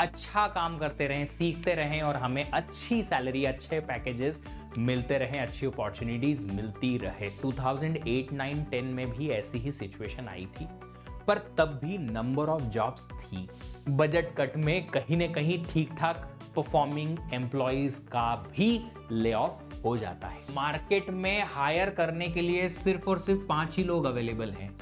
अच्छा काम करते रहें, सीखते रहें और हमें अच्छी सैलरी, अच्छे पैकेजेस मिलते रहें, अच्छी अपॉर्चुनिटीज मिलती रहे। 2008, 9, 10 में भी ऐसी ही सिचुएशन आई थी, पर तब भी नंबर ऑफ जॉब्स थी। बजट कट में कहीं ना कहीं ठीक ठाक परफॉर्मिंग एम्प्लॉयज का भी ले ऑफ हो जाता है। मार्केट में हायर करने के लिए सिर्फ और सिर्फ 5 ही लोग अवेलेबल हैं,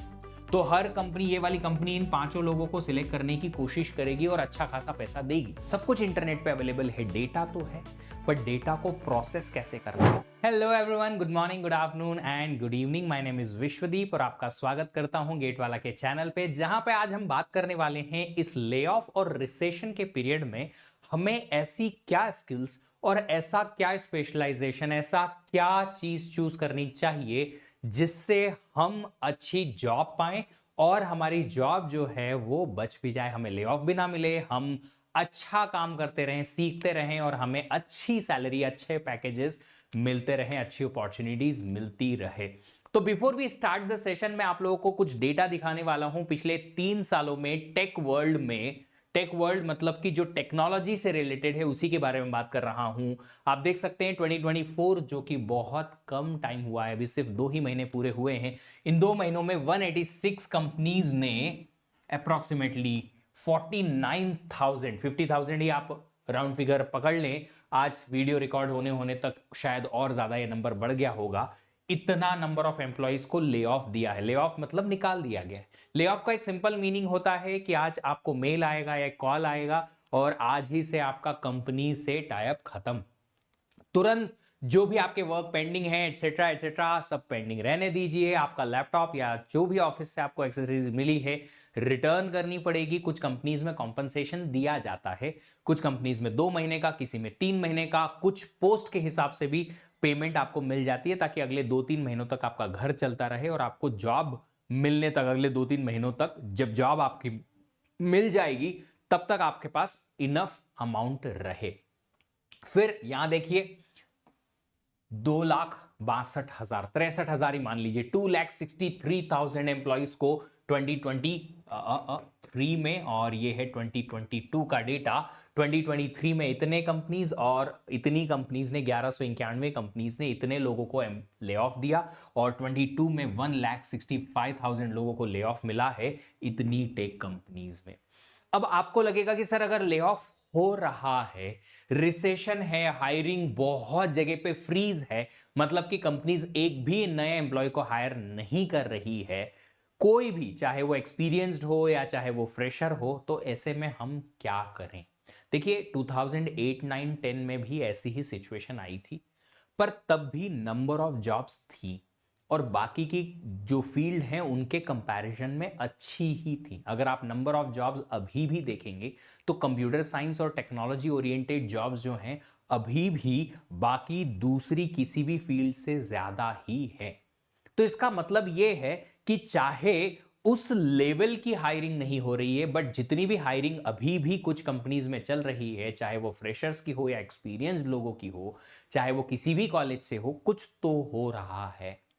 तो हर कंपनी, ये वाली कंपनी इन 5 लोगों को सिलेक्ट करने की कोशिश करेगी और अच्छा खासा पैसा देगी। सब कुछ इंटरनेट पे अवेलेबल है, डेटा तो है, पर डेटा को प्रोसेस कैसे करना है। Hello everyone, good morning, good afternoon and good evening. My name is Vishwadeep और आपका स्वागत करता हूं गेट वाला के चैनल पे, जहां पे आज हम बात करने वाले हैं इस ले ऑफ और रिसेशन के पीरियड में हमें ऐसी क्या स्किल्स और ऐसा क्या स्पेशलाइजेशन, ऐसा क्या चीज चूज करनी चाहिए जिससे हम अच्छी जॉब पाएं और हमारी जॉब जो है वो बच भी जाए, हमें ले ऑफ भी ना मिले, हम अच्छा काम करते रहें, सीखते रहें और हमें अच्छी सैलरी, अच्छे पैकेजेस मिलते रहें, अच्छी अपॉर्चुनिटीज मिलती रहे। तो before we start the session मैं आप लोगों को कुछ डेटा दिखाने वाला हूं पिछले 3 सालों में टेक वर्ल्ड में। टेक वर्ल्ड मतलब कि जो टेक्नोलॉजी से रिलेटेड है उसी के बारे में बात कर रहा हूं। आप देख सकते हैं 2024 जो कि बहुत कम टाइम हुआ है, अभी सिर्फ 2 ही महीने पूरे हुए हैं। इन 2 महीनों में 186 कंपनीज ने अप्रोक्सीमेटली 49,000, 50,000 ही आप राउंड फिगर पकड़ लें, आज वीडियो रिकॉर्ड होने तक शायद और ज्यादा ये नंबर बढ़ गया होगा। इतना नंबर ऑफ एम्प्लॉइज को ले ऑफ दिया है। ले ऑफ मतलब निकाल दिया गया है। ले ऑफ का एक सिंपल मीनिंग होता है कि आज आपको मेल आएगा या कॉल आएगा और आज ही से आपका कंपनी से टाई अप खत्म। तुरंत जो भी आपके वर्क पेंडिंग है एटसेट्रा एटसेट्रा सब पेंडिंग रहने दीजिए। आपका लैपटॉप या जो भी ऑफिस से आपको एक्सेसरीज मिली है रिटर्न करनी पड़ेगी। कुछ कंपनीज में कॉम्पनसेशन दिया जाता है, कुछ कंपनीज में 2 महीने का, किसी में 3 महीने का, कुछ पोस्ट के हिसाब से भी पेमेंट आपको मिल जाती है ताकि अगले 2-3 महीनों तक आपका घर चलता रहे और आपको जॉब मिलने तक, अगले 2-3 महीनों तक जब जॉब आपकी मिल जाएगी तब तक आपके पास इनफ अमाउंट रहे। फिर यहां देखिए 2,62,000, 63,000 ही मान लीजिए, 2,63,000 एम्प्लॉइज को 2023 में, और ये है 2022 का डेटा। 2023 में इतने कंपनीज और इतनी कंपनीज ने 1191 कंपनीज ने इतने लोगों को ले ऑफ दिया और 22 में 1,65,000 लोगों को ले ऑफ मिला है इतनी टेक कंपनीज में। अब आपको लगेगा कि सर अगर ले ऑफ हो रहा है, रिसेशन है, हायरिंग बहुत जगह पे फ्रीज है, मतलब कि कंपनीज एक भी नए एम्प्लॉय को हायर नहीं कर रही है, कोई भी, चाहे वो एक्सपीरियंस्ड हो या चाहे वो फ्रेशर हो, तो ऐसे में हम क्या करें। देखिए 2008, 9, 10 में भी ऐसी ही सिचुएशन आई थी, पर तब भी नंबर ऑफ जॉब्स थी और बाकी की जो फील्ड हैं उनके कंपैरिजन में अच्छी ही थी। अगर आप नंबर ऑफ जॉब्स अभी भी देखेंगे तो कंप्यूटर साइंस और टेक्नोलॉजी ओरिएंटेड जॉब्स जो हैं अभी भी बाकी दूसरी किसी भी फील्ड से ज्यादा ही है। तो इसका मतलब यह है कि चाहे उस लेवल की हायरिंग नहीं हो रही है, बट जितनी भी हायरिंग अभी भी कुछ कंपनीज में चल रही है, चाहे वो फ्रेशर्स की हो या एक्सपीरियंस्ड लोगों की हो, चाहे वो किसी भी कॉलेज से हो, कुछ तो हो रहा है।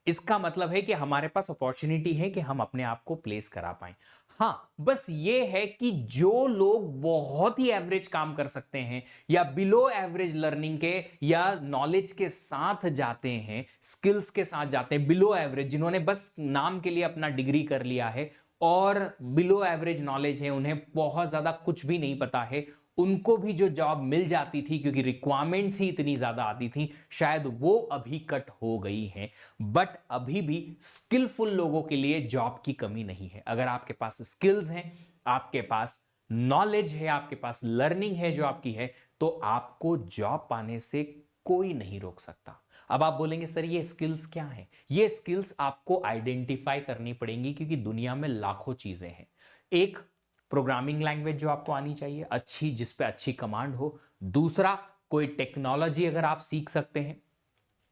इसका मतलब है कि हमारे पास अपॉर्चुनिटी है कि हम अपने आप को प्लेस करा पाएं। हां, बस ये है कि जो लोग बहुत ही एवरेज काम कर सकते हैं या बिलो एवरेज लर्निंग के या नॉलेज के साथ जाते हैं, स्किल्स के साथ जाते हैं, बिलो एवरेज, जिन्होंने बस नाम के लिए अपना डिग्री कर लिया है और बिलो एवरेज नॉलेज है, उन्हें बहुत ज्यादा कुछ भी नहीं पता है, उनको भी जो जॉब मिल जाती थी क्योंकि रिक्वायरमेंट्स ही इतनी ज्यादा आती थी, शायद वो अभी कट हो गई हैं। बट अभी भी स्किलफुल लोगों के लिए जॉब की कमी नहीं है। अगर आपके पास स्किल्स हैं, आपके पास नॉलेज है, आपके पास लर्निंग है जो आपकी है, तो आपको जॉब पाने से कोई नहीं रोक सकता। अब आप बोलेंगे सर ये स्किल्स क्या हैं? ये स्किल्स आपको आइडेंटिफाई करनी पड़ेंगी क्योंकि दुनिया में लाखों चीजें हैं। एक, प्रोग्रामिंग लैंग्वेज जो आपको आनी चाहिए अच्छी, जिस पे अच्छी कमांड हो। दूसरा, कोई टेक्नोलॉजी अगर आप सीख सकते हैं,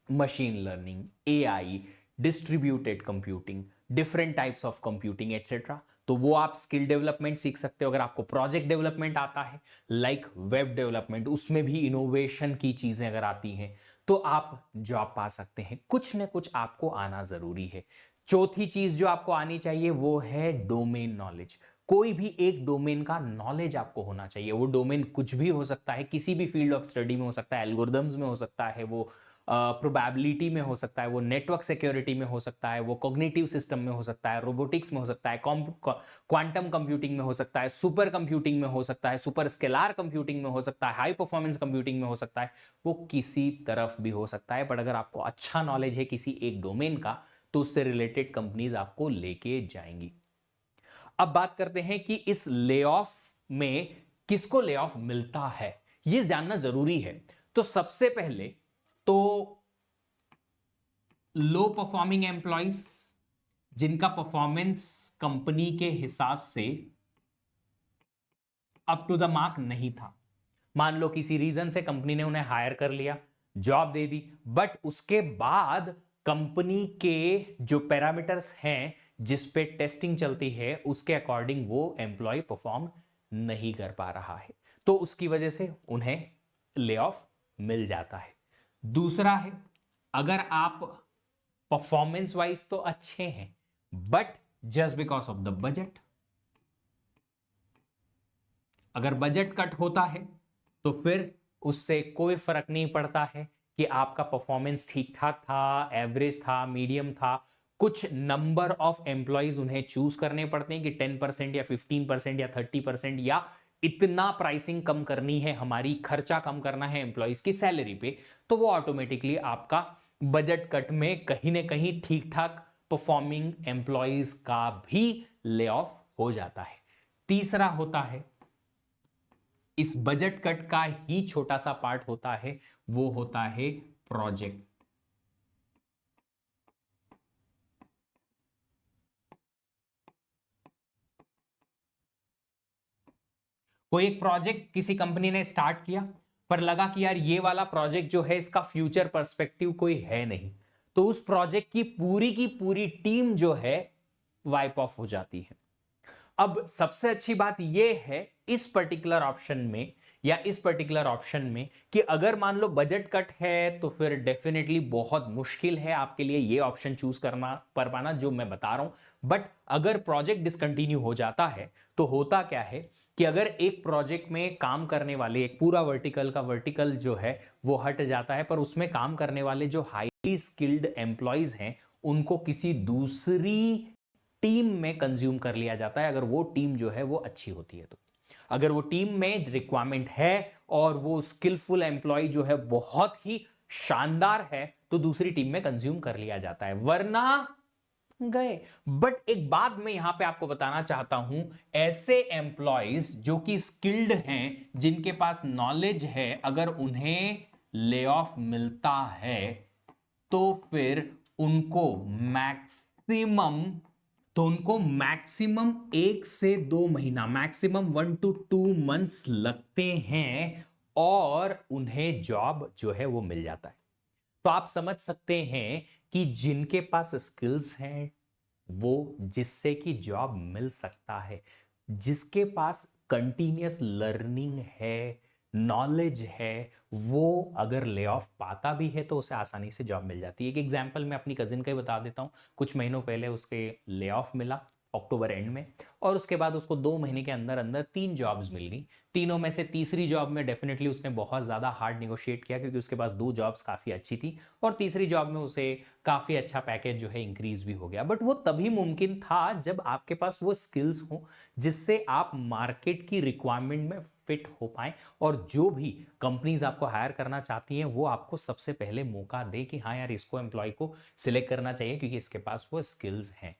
machine learning, AI, distributed computing, different types of computing etcetera, तो वो आप स्किल डेवलपमेंट सीख सकते हो। अगर आपको प्रोजेक्ट डेवलपमेंट आता है, लाइक वेब डेवलपमेंट, उसमें भी इनोवेशन की चीजें अगर आती हैं तो आप जॉब पा सकते हैं। कुछ न कुछ आपको आना जरूरी है। चौथी चीज जो आपको आनी चाहिए वो है डोमेन नॉलेज। कोई भी एक डोमेन का नॉलेज आपको होना चाहिए। वो डोमेन कुछ भी हो सकता है, किसी भी फील्ड ऑफ स्टडी में हो सकता है, एल्गोरिदम्स में हो सकता है, वो प्रोबेबिलिटी में हो सकता है, वो नेटवर्क सिक्योरिटी में हो सकता है, वो कॉग्निटिव सिस्टम में हो सकता है, रोबोटिक्स में हो सकता है, क्वांटम कंप्यूटिंग में हो सकता है, सुपर कंप्यूटिंग में हो सकता है, सुपर स्केलार कंप्यूटिंग में हो सकता है, हाई परफॉर्मेंस कंप्यूटिंग में हो सकता है, वो किसी तरफ भी हो सकता है। बट अगर आपको अच्छा नॉलेज है किसी एक डोमेन का, तो उससे रिलेटेड कंपनीज आपको लेके जाएंगी। अब बात करते हैं कि इस ले ऑफ में किसको ले ऑफ मिलता है, यह जानना जरूरी है। तो सबसे पहले तो लो परफॉर्मिंग एम्प्लॉइज, जिनका परफॉर्मेंस कंपनी के हिसाब से अप टू द मार्क नहीं था। मान लो किसी रीजन से कंपनी ने उन्हें हायर कर लिया, जॉब दे दी, बट उसके बाद कंपनी के जो पैरामीटर्स हैं जिस पे टेस्टिंग चलती है, उसके अकॉर्डिंग वो एम्प्लॉय परफॉर्म नहीं कर पा रहा है, तो उसकी वजह से उन्हें ले ऑफ मिल जाता है। दूसरा है, अगर आप परफॉर्मेंस वाइज तो अच्छे हैं, but just because of the budget, अगर बजट कट होता है तो फिर उससे कोई फर्क नहीं पड़ता है कि आपका परफॉर्मेंस ठीक ठाक था, एवरेज था, मीडियम था, कुछ नंबर ऑफ एम्प्लॉइज उन्हें चूज करने पड़ते हैं कि 10% या 15% या 30% या इतना प्राइसिंग कम करनी है, हमारी खर्चा कम करना है एम्प्लॉइज की सैलरी पे, तो वो ऑटोमेटिकली आपका बजट कट में कहीं ना कहीं ठीक ठाक परफॉर्मिंग एम्प्लॉइज का भी ले ऑफ हो जाता है। तीसरा होता है, इस बजट कट का ही छोटा सा पार्ट होता है, वो होता है प्रोजेक्ट। कोई एक प्रोजेक्ट किसी कंपनी ने स्टार्ट किया, पर लगा कि यार ये वाला प्रोजेक्ट जो है इसका फ्यूचर पर्सपेक्टिव कोई है नहीं, तो उस प्रोजेक्ट की पूरी टीम जो है वाइप ऑफ हो जाती है। अब सबसे अच्छी बात यह है इस पर्टिकुलर ऑप्शन में या इस पर्टिकुलर ऑप्शन में कि अगर मान लो बजट कट है तो फिर डेफिनेटली बहुत मुश्किल है आपके लिए ये ऑप्शन चूज करना पर पाना जो मैं बता रहा हूं। बट अगर प्रोजेक्ट डिसकंटिन्यू हो जाता है तो होता क्या है कि अगर एक प्रोजेक्ट में काम करने वाले एक पूरा वर्टिकल जो है वो हट जाता है, पर उसमें काम करने वाले जो हाईली स्किल्ड एम्प्लॉयज हैं उनको किसी दूसरी टीम में कंज्यूम कर लिया जाता है, अगर वो टीम जो है वो अच्छी होती है तो। अगर वो टीम में रिक्वायरमेंट है और वो स्किलफुल एम्प्लॉय जो है बहुत ही शानदार है तो दूसरी टीम में कंज्यूम कर लिया जाता है, वरना गए। बट एक बात मैं यहां पे आपको बताना चाहता हूं, ऐसे एम्प्लॉयज जो कि स्किल्ड हैं, जिनके पास नॉलेज है, अगर उन्हें ले ऑफ मिलता है तो फिर उनको मैक्सिमम 1 से 2 महीना, मैक्सिमम 1 to 2 months लगते हैं और उन्हें जॉब जो है वो मिल जाता है। तो आप समझ सकते हैं कि जिनके पास स्किल्स हैं वो जिससे कि जॉब मिल सकता है, जिसके पास कंटिन्यूअस लर्निंग है, नॉलेज है, वो अगर ले ऑफ पाता भी है तो उसे आसानी से जॉब मिल जाती है। एक एग्जांपल मैं अपनी कजिन का ही बता देता हूं। कुछ महीनों पहले उसके ले ऑफ मिला अक्टूबर एंड में, और उसके बाद उसको 2 महीने के अंदर अंदर 3 जॉब्स मिल गई। तीनों में से तीसरी जॉब में डेफिनेटली उसने बहुत ज़्यादा हार्ड निगोशिएट किया क्योंकि उसके पास 2 जॉब्स काफ़ी अच्छी थी, और तीसरी जॉब में उसे काफ़ी अच्छा पैकेज जो है इंक्रीज भी हो गया। बट वो तभी मुमकिन था जब आपके पास वो स्किल्स हो जिससे आप मार्केट की रिक्वायरमेंट में फिट हो पाए, और जो भी कंपनीज आपको हायर करना चाहती हैं वो आपको सबसे पहले मौका दे कि हाँ यार इसको एम्प्लॉय को सिलेक्ट करना चाहिए क्योंकि इसके पास वो स्किल्स हैं।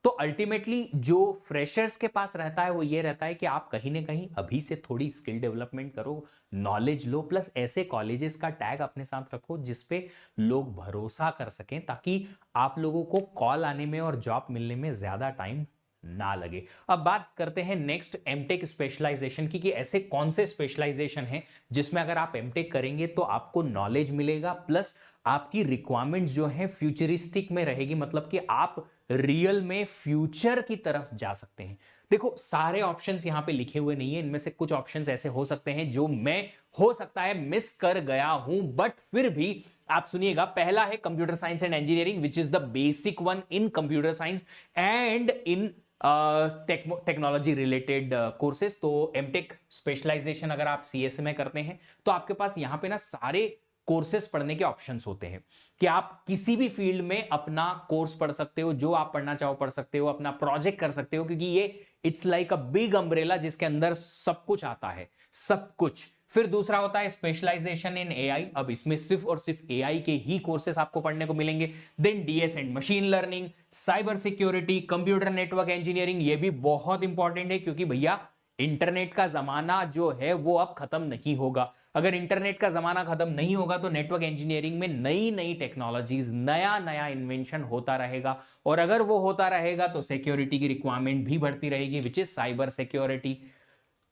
तो अल्टीमेटली जो फ्रेशर्स के पास रहता है वो ये रहता है कि आप कहीं ना कहीं अभी से थोड़ी स्किल डेवलपमेंट करो, नॉलेज लो, प्लस ऐसे कॉलेजेस का टैग अपने साथ रखो जिसपे लोग भरोसा कर सकें, ताकि आप लोगों को कॉल आने में और जॉब मिलने में ज्यादा टाइम ना लगे। अब बात करते हैं नेक्स्ट एमटेक स्पेशलाइजेशन की, कि ऐसे कौन से स्पेशलाइजेशन हैं जिसमें अगर आप एमटेक करेंगे तो आपको नॉलेज मिलेगा, प्लस आपकी रिक्वायरमेंट्स जो है फ्यूचरिस्टिक में रहेगी, मतलब कि आप रियल में फ्यूचर की तरफ जा सकते हैं। देखो सारे ऑप्शंस यहां पे लिखे हुए नहीं है, इनमें से कुछ ऑप्शंस ऐसे हो सकते हैं जो मैं हो सकता है मिस कर गया हूं, बट फिर भी आप सुनिएगा। पहला है computer science and engineering, which is the basic one in computer science and in technology related courses. तो एमटेक स्पेशलाइजेशन अगर आप सीएस में करते हैं तो आपके पास यहाँ पे ना सारे कोर्सेज पढ़ने के ऑप्शंस होते हैं कि आप किसी भी फील्ड में अपना कोर्स पढ़ सकते हो, जो आप पढ़ना चाहो पढ़ सकते हो, अपना प्रोजेक्ट कर सकते हो, क्योंकि ये it's like a big umbrella जिसके अंदर सब कुछ आता है, सब कुछ। फिर दूसरा होता है स्पेशलाइजेशन इन एआई। अब इसमें सिर्फ और सिर्फ एआई के ही कोर्सेस आपको पढ़ने को मिलेंगे। Then DS and machine learning, cyber security, computer network engineering, ये भी बहुत इंपॉर्टेंट है क्योंकि भैया इंटरनेट का जमाना जो है वो अब खत्म नहीं होगा। अगर इंटरनेट का जमाना खत्म नहीं होगा तो नेटवर्क इंजीनियरिंग में नई नई टेक्नोलॉजीज, नया नया इन्वेंशन होता रहेगा, और अगर वो होता रहेगा तो सिक्योरिटी की रिक्वायरमेंट भी बढ़ती रहेगी, विच इज साइबर सिक्योरिटी।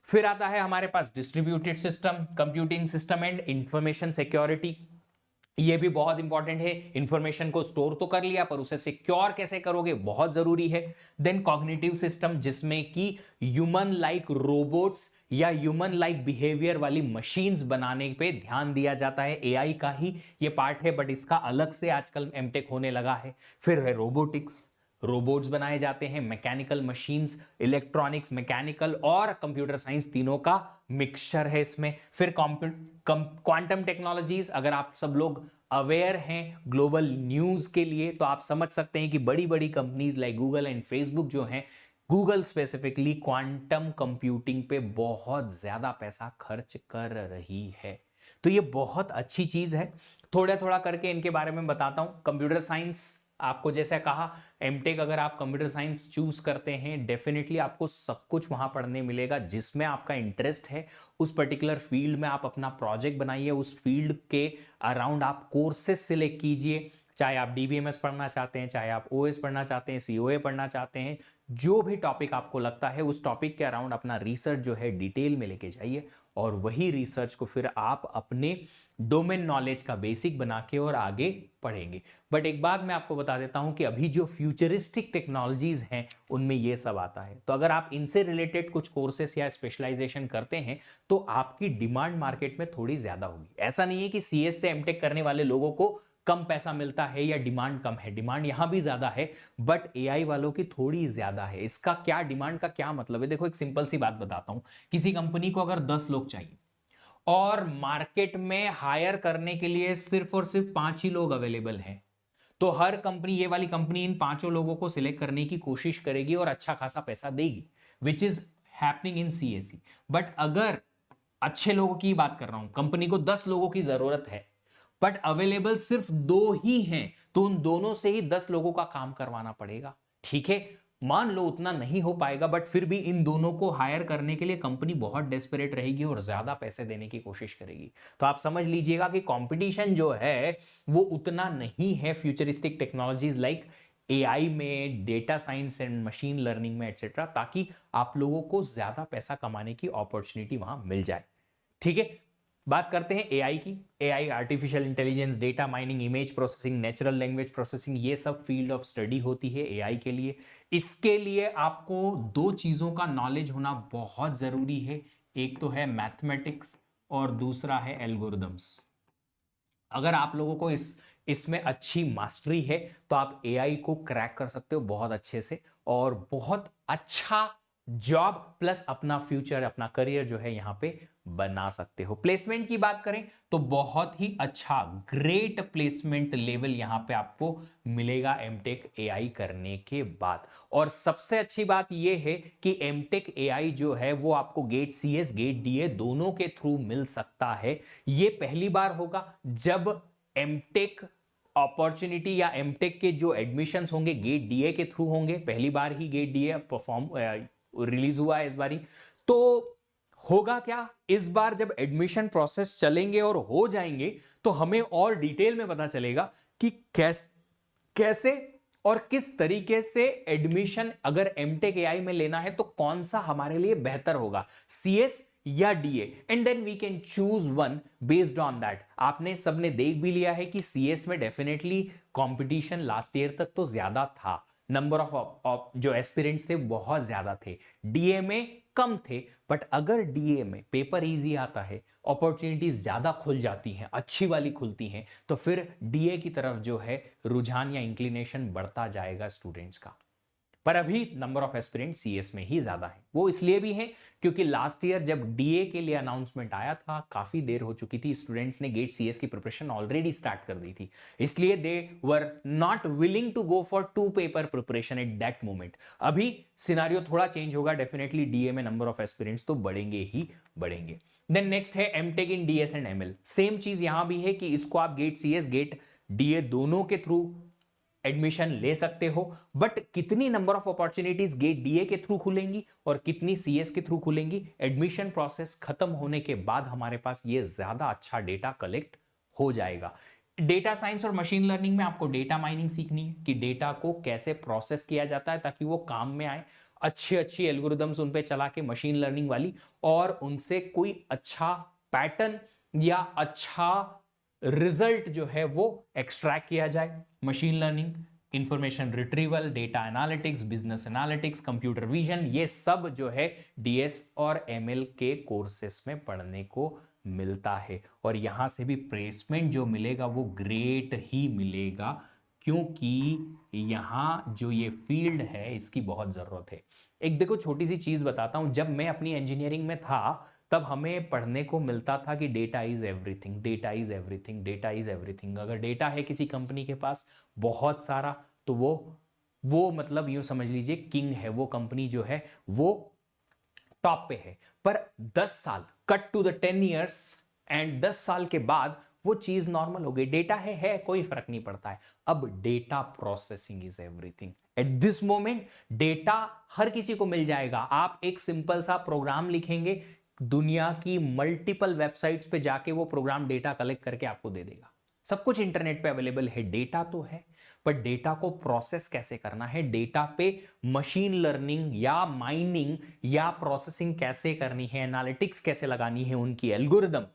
फिर आता है हमारे पास distributed system, computing system and information security. ये भी बहुत इंपॉर्टेंट है। इंफॉर्मेशन को स्टोर तो कर लिया पर उसे सिक्योर कैसे करोगे, बहुत जरूरी है। देन कॉग्निटिव सिस्टम, जिसमें कि ह्यूमन लाइक रोबोट्स या ह्यूमन लाइक बिहेवियर वाली मशीन्स बनाने पे ध्यान दिया जाता है। एआई का ही ये पार्ट है बट इसका अलग से आजकल एमटेक होने लगा है। फिर है रोबोटिक्स, रोबोट्स बनाए जाते हैं, मैकेनिकल मशीन्स, इलेक्ट्रॉनिक्स, मैकेनिकल और कंप्यूटर साइंस, तीनों का मिक्सचर है इसमें। फिर क्वांटम टेक्नोलॉजीज, अगर आप सब लोग अवेयर हैं ग्लोबल न्यूज के लिए तो आप समझ सकते हैं कि बड़ी बड़ी companies like Google and Facebook जो हैं, गूगल स्पेसिफिकली क्वांटम कंप्यूटिंग पे बहुत ज्यादा पैसा खर्च कर रही है। तो ये बहुत अच्छी चीज है। थोड़ा थोड़ा करके इनके बारे में बताता हूं। कंप्यूटर साइंस, आपको जैसे कहा एमटेक अगर आप कंप्यूटर साइंस चूज करते हैं डेफिनेटली आपको सब कुछ वहां पढ़ने मिलेगा जिसमें आपका इंटरेस्ट है। उस पर्टिकुलर फील्ड में आप अपना प्रोजेक्ट बनाइए, उस फील्ड के अराउंड आप कोर्सेज सिलेक्ट कीजिए, चाहे आप डीबीएमएस पढ़ना चाहते हैं, चाहे आप ओएस पढ़ना चाहते हैं, सीओए पढ़ना चाहते हैं, जो भी टॉपिक आपको लगता है उस टॉपिक के अराउंड अपना रिसर्च जो है डिटेल में लेके जाइए, और वही रिसर्च को फिर आप अपने डोमेन नॉलेज का बेसिक बना के और आगे पढ़ेंगे। बट एक बात मैं आपको बता देता हूं कि अभी जो फ्यूचरिस्टिक टेक्नोलॉजीज हैं उनमें ये सब आता है, तो अगर आप इनसे रिलेटेड कुछ कोर्सेस या स्पेशलाइजेशन करते हैं तो आपकी डिमांड मार्केट में थोड़ी ज्यादा होगी। ऐसा नहीं है कि सीएस से एमटेक करने वाले लोगों को कम पैसा मिलता है या डिमांड कम है, डिमांड यहां भी ज्यादा है बट एआई वालों की थोड़ी ज्यादा है। इसका क्या, डिमांड का क्या मतलब है, देखो एक सिंपल सी बात बताता हूं। किसी कंपनी को अगर 10 लोग चाहिए और मार्केट में हायर करने के लिए सिर्फ और सिर्फ 5 ही लोग अवेलेबल हैं, तो हर कंपनी, ये वाली कंपनी इन 5 लोगों को सिलेक्ट करने की कोशिश करेगी और अच्छा खासा पैसा देगी, which is happening in CSE. But अगर अच्छे लोगों की बात कर रहा हूं, कंपनी को 10 लोगों की जरूरत है बट अवेलेबल सिर्फ 2 ही हैं, तो उन दोनों से ही 10 लोगों का काम करवाना पड़ेगा। ठीक है, मान लो उतना नहीं हो पाएगा बट फिर भी इन दोनों को हायर करने के लिए कंपनी बहुत डेस्परेट रहेगी और ज्यादा पैसे देने की कोशिश करेगी। तो आप समझ लीजिएगा कि कंपटीशन जो है वो उतना नहीं है फ्यूचरिस्टिक टेक्नोलॉजीज लाइक एआई में, data science and machine learning में एटसेट्रा, ताकि आप लोगों को ज्यादा पैसा कमाने की अपॉर्चुनिटी वहां मिल जाए। ठीक है, बात करते हैं एआई की। AI artificial intelligence, data mining, image processing, natural language processing, ये सब फील्ड ऑफ स्टडी होती है एआई के लिए। इसके लिए आपको 2 चीजों का नॉलेज होना बहुत जरूरी है, एक तो है मैथमेटिक्स और दूसरा है एल्गोरिदम्स। अगर आप लोगों को इसमें अच्छी मास्टरी है तो आप एआई को क्रैक कर सकते हो बहुत अच्छे से और बहुत अच्छा जॉब प्लस अपना फ्यूचर, अपना करियर जो है यहां पे बना सकते हो। प्लेसमेंट की बात करें तो बहुत ही अच्छा, ग्रेट प्लेसमेंट लेवल यहां पे आपको मिलेगा एमटेक एआई करने के बाद। और सबसे अच्छी बात यह है कि एमटेक एआई जो है वो आपको गेट सीएस, गेट डीए दोनों के थ्रू मिल सकता है। ये पहली बार होगा जब एमटेक अपॉर्चुनिटी या एमटेक के जो एडमिशंस होंगे गेट डीए के थ्रू होंगे। पहली बार ही गेट डीए परफॉर्म रिलीज हुआ है इस बारी। तो होगा क्या, इस बार जब एडमिशन प्रोसेस चलेंगे और हो जाएंगे तो हमें और डिटेल में पता चलेगा कि कैसे और किस तरीके से एडमिशन अगर एमटेक एआई में लेना है तो कौन सा हमारे लिए बेहतर होगा, सीएस या DA, and then we can choose one based on that. आपने सबने देख भी लिया है कि सीएस में डेफिनेटली कंपटीशन लास्ट ईयर तक तो ज्यादा था, नंबर ऑफ जो एस्पिरेंट्स थे बहुत ज्यादा थे, डीए में कम थे। बट अगर डीए में पेपर इजी आता है, अपॉर्चुनिटीज ज्यादा खुल जाती हैं, अच्छी वाली खुलती हैं, तो फिर डीए की तरफ जो है रुझान या इंक्लिनेशन बढ़ता जाएगा स्टूडेंट्स का। पर अभी नंबर ऑफ एस्पिरेंट सीएस में ही ज्यादा है। वो इसलिए भी है क्योंकि लास्ट ईयर जब डीए के लिए अनाउंसमेंट आया था काफी देर हो चुकी थी, स्टूडेंट्स ने गेट सीएस की प्रिपरेशन ऑलरेडी स्टार्ट कर दी थी, इसलिए they were not willing to go for 2 paper preparation at that moment. अभी सिनारियो थोड़ा चेंज होगा, डेफिनेटली डीए में नंबर ऑफ एस्पिरेंट्स तो बढ़ेंगे ही बढ़ेंगे। देन नेक्स्ट है MTech in DS and ML. Same चीज यहां भी है कि इसको आप गेट सीएस गेट डीए दोनों के थ्रू एडमिशन ले सकते हो, बट कितनी number of opportunities GATE DA के थ्रू खुलेंगी और कितनी सीएस के थ्रू खुलेंगी, एडमिशन प्रोसेस खत्म होने के बाद हमारे पास ये ज्यादा अच्छा डेटा कलेक्ट हो जाएगा। डेटा साइंस और मशीन लर्निंग में आपको डेटा माइनिंग सीखनी है कि डेटा को कैसे प्रोसेस किया जाता है ताकि वो काम में आए, अच्छी अच्छी एल्गोरिदम्स उन पे चला के मशीन लर्निंग वाली, और उनसे कोई अच्छा पैटर्न या अच्छा रिजल्ट जो है वो एक्सट्रैक्ट किया जाए। Machine learning, information retrieval, data analytics, business analytics, computer vision, ये सब जो है डीएस और एमएल के कोर्सेस में पढ़ने को मिलता है, और यहां से भी प्लेसमेंट जो मिलेगा वो ग्रेट ही मिलेगा, क्योंकि यहां जो ये फील्ड है इसकी बहुत जरूरत है। एक देखो छोटी सी चीज बताता हूं, जब मैं अपनी इंजीनियरिंग में था तब हमें पढ़ने को मिलता था कि data is everything, data is everything, data is everything. अगर डेटा है किसी कंपनी के पास बहुत सारा तो वो मतलब यूं समझ लीजिए किंग है, वो कंपनी जो है वो टॉप पे है। पर 10 साल cut to the 10 years and 10 साल के बाद वो चीज नॉर्मल हो गई, डेटा है कोई फर्क नहीं पड़ता है। अब data processing is everything. At this moment data हर किसी को मिल जाएगा। आप एक सिंपल सा प्रोग्राम लिखेंगे, दुनिया की मल्टीपल वेबसाइट्स पे जाके वो प्रोग्राम डेटा कलेक्ट करके आपको दे देगा। सब कुछ इंटरनेट पे अवेलेबल है। डेटा तो है, पर डेटा को प्रोसेस कैसे करना है, डेटा पे मशीन लर्निंग या माइनिंग या प्रोसेसिंग कैसे करनी है, एनालिटिक्स कैसे लगानी है, उनकी algorithm,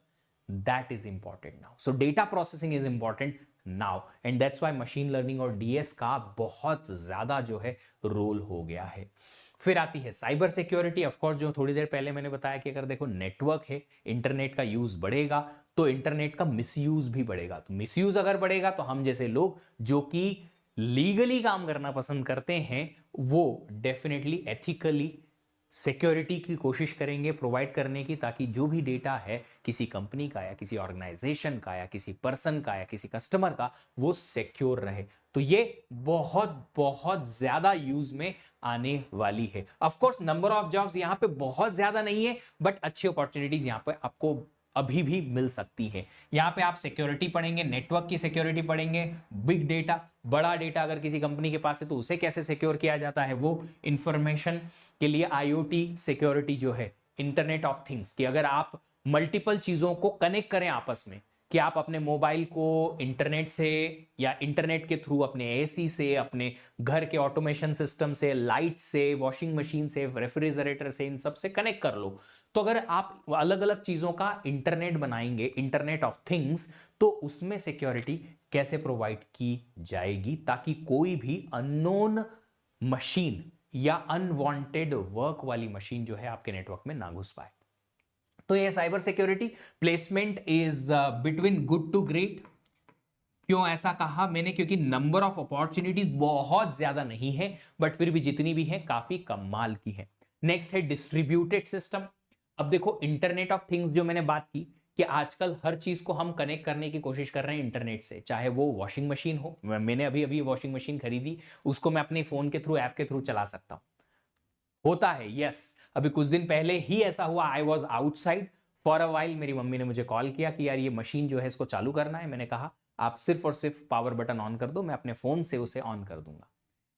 that is important now. So data processing is important now, and that's why machine learning और डीएस का बहुत ज्यादा जो है रोल हो गया है। फिर आती है साइबर सिक्योरिटी। ऑफ कोर्स जो थोड़ी देर पहले मैंने बताया कि अगर देखो नेटवर्क है, इंटरनेट का यूज बढ़ेगा तो इंटरनेट का मिसयूज भी बढ़ेगा। तो मिसयूज अगर बढ़ेगा तो हम जैसे लोग जो कि लीगली काम करना पसंद करते हैं वो डेफिनेटली एथिकली सिक्योरिटी की कोशिश करेंगे प्रोवाइड करने की, ताकि जो भी डेटा है किसी कंपनी का या किसी ऑर्गेनाइजेशन का या किसी पर्सन का या किसी कस्टमर का वो सिक्योर रहे। तो ये बहुत बहुत ज्यादा यूज में आने वाली है। Of course number of jobs यहां पे बहुत ज्यादा नहीं है, बट अच्छी अपॉर्चुनिटीज यहां पे आपको अभी भी मिल सकती है। यहां पे आप सिक्योरिटी पढ़ेंगे, नेटवर्क की सिक्योरिटी पढ़ेंगे, बिग डेटा, बड़ा डेटा अगर किसी कंपनी के पास है तो उसे कैसे सिक्योर किया जाता है, वो इंफॉर्मेशन के लिए आईओटी सिक्योरिटी जो है, इंटरनेट ऑफ थिंग्स, कि अगर आप मल्टीपल चीजों को कनेक्ट करें आपस में, कि आप अपने मोबाइल को इंटरनेट से या इंटरनेट के थ्रू अपने एसी से, अपने घर के ऑटोमेशन सिस्टम से, लाइट से, वॉशिंग मशीन से, रेफ्रिजरेटर से, इन सब से कनेक्ट कर लो। तो अगर आप अलग अलग चीजों का इंटरनेट बनाएंगे, इंटरनेट ऑफ थिंग्स, तो उसमें सिक्योरिटी कैसे प्रोवाइड की जाएगी ताकि कोई भी अननोन मशीन या अनवांटेड वर्क वाली मशीन जो है आपके नेटवर्क में ना घुस पाए। तो ये cyber security placement is between good to great. क्यों ऐसा कहा मैंने? क्योंकि नंबर ऑफ अपॉर्चुनिटीज बहुत ज्यादा नहीं है, बट फिर भी जितनी भी है काफी कमाल की है। नेक्स्ट है डिस्ट्रीब्यूटेड सिस्टम। अब देखो इंटरनेट ऑफ थिंग्स जो मैंने बात की कि आजकल हर चीज को हम कनेक्ट करने की कोशिश कर रहे हैं इंटरनेट से, चाहे वो वॉशिंग मशीन हो, मैंने अभी अभी वॉशिंग मशीन खरीदी, उसको मैं अपने फोन के थ्रू, ऐप के थ्रू चला सकता हूं। होता है, यस। अभी कुछ दिन पहले ही ऐसा हुआ, I was outside for a while, मेरी मम्मी ने मुझे कॉल किया कि यार ये मशीन जो है इसको चालू करना है। मैंने कहा आप सिर्फ और सिर्फ पावर बटन ऑन कर दो, मैं अपने फोन से उसे ऑन कर दूंगा,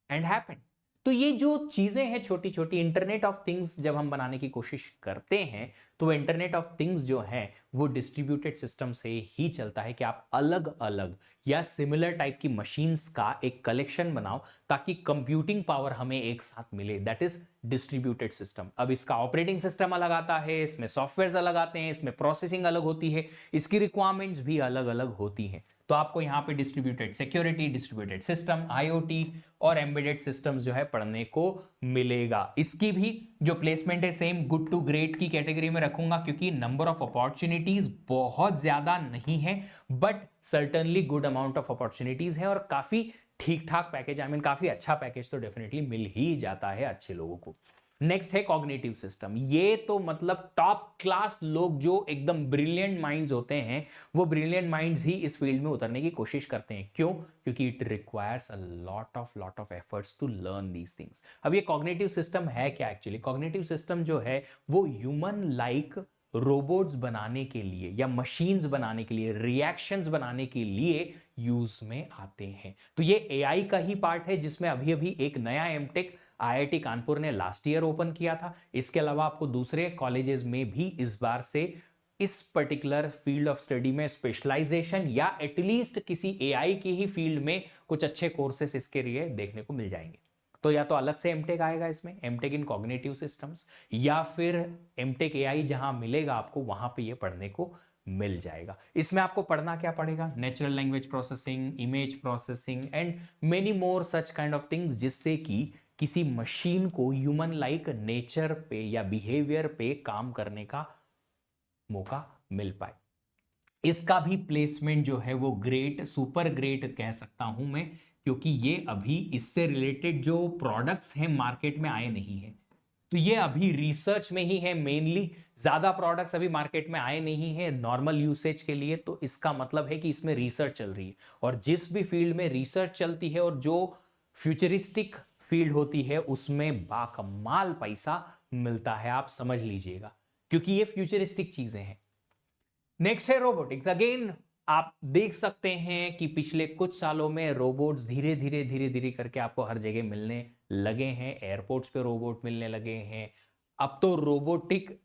एंड हैपेंड। तो ये जो चीजें हैं छोटी छोटी, इंटरनेट ऑफ थिंग्स जब हम बनाने की कोशिश करते हैं तो इंटरनेट ऑफ थिंग्स जो है वो डिस्ट्रीब्यूटेड सिस्टम से ही चलता है कि आप अलग अलग या सिमिलर टाइप की मशीन्स का एक कलेक्शन बनाओ ताकि कंप्यूटिंग पावर हमें एक साथ मिले, दैट इज डिस्ट्रीब्यूटेड सिस्टम। अब इसका ऑपरेटिंग सिस्टम अलग आता है, इसमें सॉफ्टवेयर अलग आते हैं, इसमें प्रोसेसिंग अलग होती है, इसकी रिक्वायरमेंट्स भी अलग अलग होती हैं। तो आपको यहाँ पे distributed security, distributed system, IoT और एम्बेडेड सिस्टम्स जो है पढ़ने को मिलेगा। इसकी भी जो प्लेसमेंट है सेम गुड टू ग्रेट की कैटेगरी में रखूंगा, क्योंकि नंबर ऑफ अपॉर्चुनिटीज बहुत ज्यादा नहीं है, but certainly good amount of opportunities है और काफी ठीक ठाक पैकेज, आई मीन काफी अच्छा पैकेज तो डेफिनेटली मिल ही जाता है अच्छे लोगों को। नेक्स्ट है कॉग्निटिव सिस्टम। ये तो मतलब टॉप क्लास लोग जो एकदम ब्रिलियंट माइंड्स होते हैं, वो ब्रिलियंट माइंड्स ही इस फील्ड में उतरने की कोशिश करते हैं। क्यों? क्योंकि it requires a lot of efforts to learn these things. अब ये कॉग्निटिव सिस्टम है क्या? एक्चुअली कॉग्निटिव सिस्टम जो है वो ह्यूमन लाइक रोबोट्स बनाने के लिए या मशीन्स बनाने के लिए, रिएक्शंस बनाने के लिए यूज में आते हैं। तो ये एआई का ही पार्ट है, जिसमें अभी अभी एक नया एमटेक आईआईटी कानपुर ने लास्ट ईयर ओपन किया था। इसके अलावा आपको दूसरे कॉलेजेस में भी इस बार से इस पर्टिकुलर फील्ड ऑफ स्टडी में स्पेशलाइजेशन या एटलीस्ट किसी एआई की ही फील्ड में कुछ अच्छे कोर्सेस इसके लिए देखने को मिल जाएंगे। तो या तो अलग से एमटेक आएगा इसमें, एमटेक इन कॉग्निटिव सिस्टम्स, या फिर एमटेक एआई जहां मिलेगा आपको वहां पे ये पढ़ने को मिल जाएगा। इसमें आपको पढ़ना क्या पड़ेगा? Natural language processing, image processing and many more such kind of things, जिससे कि किसी मशीन को ह्यूमन लाइक नेचर पे या बिहेवियर पे काम करने का मौका मिल पाए। इसका भी प्लेसमेंट जो है वो ग्रेट, सुपर ग्रेट कह सकता हूं मैं, क्योंकि ये अभी इससे रिलेटेड जो प्रोडक्ट्स हैं मार्केट में आए नहीं हैं। तो ये अभी रिसर्च में ही है मेनली, ज्यादा प्रोडक्ट्स अभी मार्केट में आए नहीं है नॉर्मल यूसेज के लिए। तो इसका मतलब है कि इसमें रिसर्च चल रही है, और जिस भी फील्ड में रिसर्च चलती है और जो फ्यूचरिस्टिक फील्ड होती है उसमें बाकमाल पैसा मिलता है, आप समझ लीजिएगा, क्योंकि ये फ्यूचरिस्टिक चीजें हैं। नेक्स्ट है रोबोटिक्स। अगेन आप देख सकते हैं कि पिछले कुछ सालों में रोबोट्स धीरे धीरे करके आपको हर जगह मिलने लगे हैं। एयरपोर्ट्स पे रोबोट मिलने लगे हैं। अब तो रोबोटिक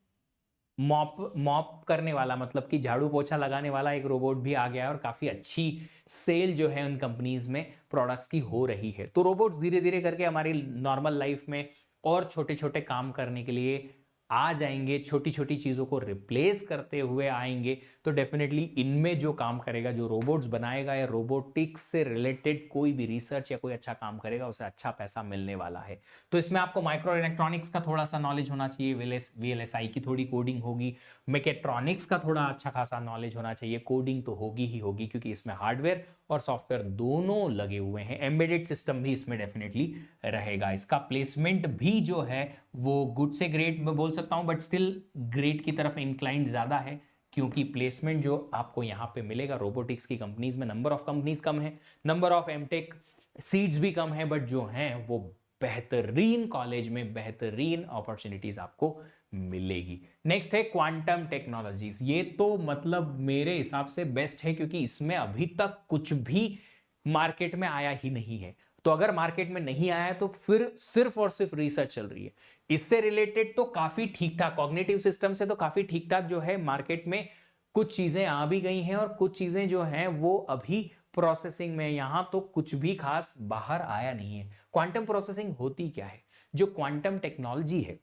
मॉप करने वाला, मतलब कि झाड़ू पोछा लगाने वाला एक रोबोट भी आ गया है, और काफी अच्छी सेल जो है उन कंपनीज में प्रोडक्ट्स की हो रही है। तो रोबोट्स धीरे धीरे करके हमारी नॉर्मल लाइफ में और छोटे छोटे काम करने के लिए आ जाएंगे, छोटी छोटी चीजों को रिप्लेस करते हुए आएंगे। तो डेफिनेटली इनमें जो काम करेगा, जो रोबोट्स बनाएगा या रोबोटिक्स से रिलेटेड कोई भी रिसर्च या कोई अच्छा काम करेगा, उसे अच्छा पैसा मिलने वाला है। तो इसमें आपको माइक्रो इलेक्ट्रॉनिक्स का थोड़ा सा नॉलेज होना चाहिए, वीएलएसआई की थोड़ी कोडिंग होगी, मैकेट्रॉनिक्स का थोड़ा अच्छा खासा नॉलेज होना चाहिए। कोडिंग तो होगी ही होगी, क्योंकि इसमें हार्डवेयर और सॉफ्टवेयर दोनों लगे हुए हैं। एम्बेडेड सिस्टम भी इसमें डेफिनेटली रहेगा। इसका प्लेसमेंट भी जो है वो गुड से ग्रेट मैं बोल सकता हूं, बट स्टिल ग्रेट की तरफ इंक्लाइंड ज्यादा है, क्योंकि प्लेसमेंट जो आपको यहां पे मिलेगा रोबोटिक्स की कंपनीज में, नंबर ऑफ कंपनीज कम है, नंबर ऑफ एमटेक सीट्स भी कम है, बट जो हैं वो बेहतरीन कॉलेज में बेहतरीन अपॉर्चुनिटीज आपको मिलेगी। नेक्स्ट है क्वांटम टेक्नोलॉजीज। ये तो मतलब मेरे हिसाब से बेस्ट है, क्योंकि इसमें अभी तक कुछ भी मार्केट में आया ही नहीं है। तो अगर मार्केट में नहीं आया है तो फिर सिर्फ और सिर्फ रिसर्च चल रही है। इससे रिलेटेड तो काफी ठीक ठाक, कॉग्निटिव सिस्टम से तो काफी ठीक ठाक जो है मार्केट में कुछ चीजें आ भी गई हैं, और कुछ चीजें जो हैं वो अभी प्रोसेसिंग में। यहां तो कुछ भी खास बाहर आया नहीं है। क्वांटम प्रोसेसिंग होती क्या है? जो क्वांटम टेक्नोलॉजी है,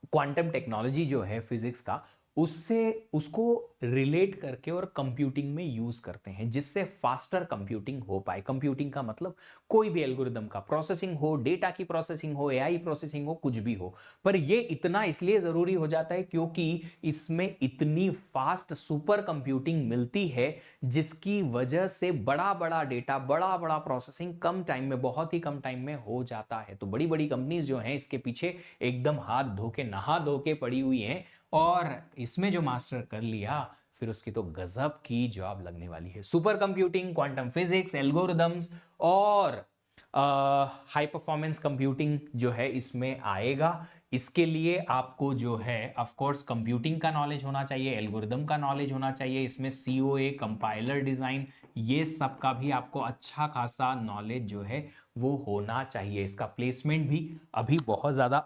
क्वांटम टेक्नोलॉजी जो है फिजिक्स का, उसको रिलेट करके और कंप्यूटिंग में यूज करते हैं, जिससे फास्टर कंप्यूटिंग हो पाए। कंप्यूटिंग का मतलब कोई भी एल्गोरिदम का प्रोसेसिंग हो, डेटा की प्रोसेसिंग हो, एआई प्रोसेसिंग हो, कुछ भी हो। पर ये इतना इसलिए जरूरी हो जाता है क्योंकि इसमें इतनी फास्ट सुपर कंप्यूटिंग मिलती है, जिसकी वजह से बड़ा बड़ा डेटा, बड़ा बड़ा प्रोसेसिंग कम टाइम में, बहुत ही कम टाइम में हो जाता है। तो बड़ी बड़ी कंपनीज जो हैं इसके पीछे एकदम हाथ धो के, नहा धो के पड़ी हुई हैं, और इसमें जो मास्टर कर लिया फिर उसकी तो गजब की जॉब लगने वाली है। Super computing, quantum physics, algorithms और हाई परफॉर्मेंस कंप्यूटिंग जो है इसमें आएगा। इसके लिए आपको जो है ऑफ कोर्स कंप्यूटिंग का नॉलेज होना चाहिए, एल्गोरिदम का नॉलेज होना चाहिए, इसमें सीओए, कंपाइलर डिजाइन, ये सब का भी आपको अच्छा खासा नॉलेज जो है वो होना चाहिए। इसका प्लेसमेंट भी अभी बहुत ज़्यादा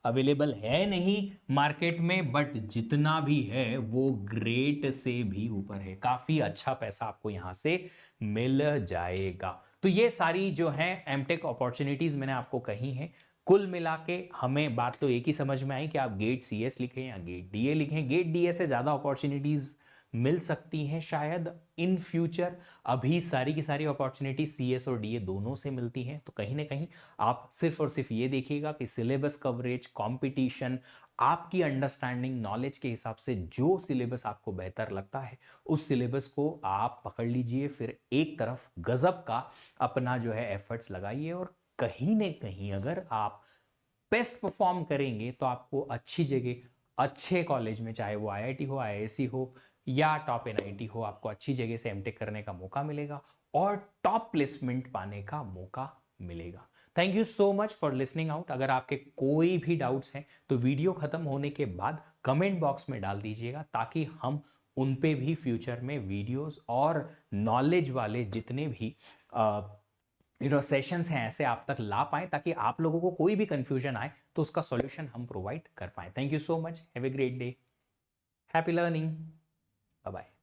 अवेलेबल है नहीं मार्केट में, बट जितना भी है वो ग्रेट से भी ऊपर है। काफ़ी अच्छा पैसा आपको यहाँ से मिल जाएगा। तो ये सारी जो है एमटेक अपॉर्चुनिटीज़ मैंने आपको कही हैं। कुल मिला के हमें बात तो एक ही समझ में आई कि आप गेट सीएस लिखें या गेट डीए लिखें। गेट डीए से ज़्यादा अपॉर्चुनिटीज़ मिल सकती हैं शायद इन फ्यूचर। अभी सारी की सारी अपॉर्चुनिटी सीएस और डीए दोनों से मिलती हैं। तो कहीं ना कहीं आप सिर्फ और सिर्फ ये देखिएगा कि सिलेबस कवरेज, कंपटीशन, आपकी अंडरस्टैंडिंग नॉलेज के हिसाब से जो सिलेबस आपको बेहतर लगता है उस सिलेबस को आप पकड़ लीजिए, फिर एक तरफ गजब का अपना जो है एफर्ट्स लगाइए, और कहीं ना कहीं अगर आप बेस्ट परफॉर्म करेंगे तो आपको अच्छी जगह, अच्छे कॉलेज में, चाहे वो आईआईटी हो, आईआईएससी हो या टॉप एनआईटी हो, आपको अच्छी जगह से एमटेक करने का मौका मिलेगा और टॉप प्लेसमेंट पाने का मौका मिलेगा। Thank you so much for listening out. अगर आपके कोई भी डाउट्स हैं तो वीडियो खत्म होने के बाद कमेंट बॉक्स में डाल दीजिएगा, ताकि हम उन पे भी फ्यूचर में वीडियोस और नॉलेज वाले जितने भी सेशंस हैं ऐसे आप तक ला पाएं, ताकि आप लोगों को कोई भी कंफ्यूजन आए तो उसका सॉल्यूशन हम प्रोवाइड कर पाएं। Thank you so much, have a great day, happy learning, bye bye.